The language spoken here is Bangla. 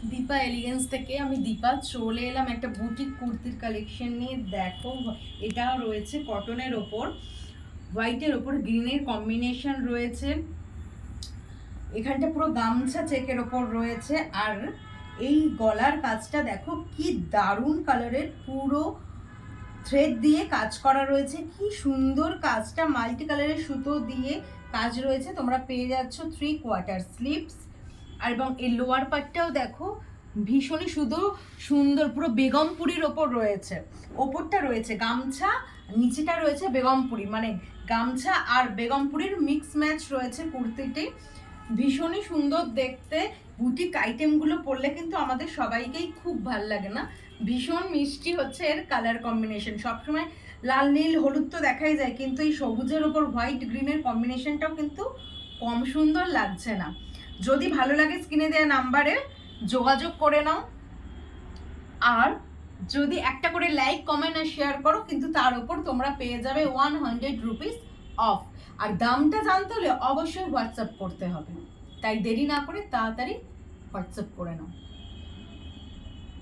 দীপা এলিগেন্স থেকে আমি দীপা চলে এলাম একটা বুটিক কুর্তির কালেকশন নিয়ে। দেখো, এটা রয়েছে কটনের ওপর, হোয়াইটের ওপর গ্রিনের কম্বিনেশন রয়েছে। এখানটা পুরো গামছা চেকের ওপর রয়েছে। আর এই গলার কাজটা দেখো কি দারুণ কালারের, পুরো থ্রেড দিয়ে কাজ করা রয়েছে। কি সুন্দর কাজটা, মাল্টি কালারের সুতো দিয়ে কাজ রয়েছে। তোমরা পেয়ে যাচ্ছ 3/4 স্লিভস। আর এবং এই লোয়ার পার্টটাও দেখো ভীষণই শুধু সুন্দর, পুরো বেগমপুরির ওপর রয়েছে। ওপরটা রয়েছে গামছা, নিচেটা রয়েছে বেগমপুরি, মানে গামছা আর বেগমপুরির মিক্স ম্যাচ রয়েছে কুর্তিটি। ভীষণই সুন্দর দেখতে। বুটিক আইটেমগুলো পরলে কিন্তু আমাদের সবাইকেই খুব ভাল লাগে না? ভীষণ মিষ্টি হচ্ছে এর কালার কম্বিনেশন। সবসময় লাল নীল হলুদ তো দেখাই যায়, কিন্তু এই সবুজের ওপর হোয়াইট গ্রিনের কম্বিনেশনটাও কিন্তু কম সুন্দর লাগছে না। যদি ভালো লাগে স্ক্রিনে দেওয়া নাম্বারে যোগাযোগ করে নাও। আর যদি একটা করে লাইক কমেন্ট আর শেয়ার করো, কিন্তু তার উপর তোমরা পেয়ে যাবে 100 রুপিস অফ। আর দামটা জানতে হলে অবশ্যই হোয়াটসঅ্যাপ করতে হবে। তাই দেরি না করে তাড়াতাড়ি হোয়াটসঅ্যাপ করে নাও।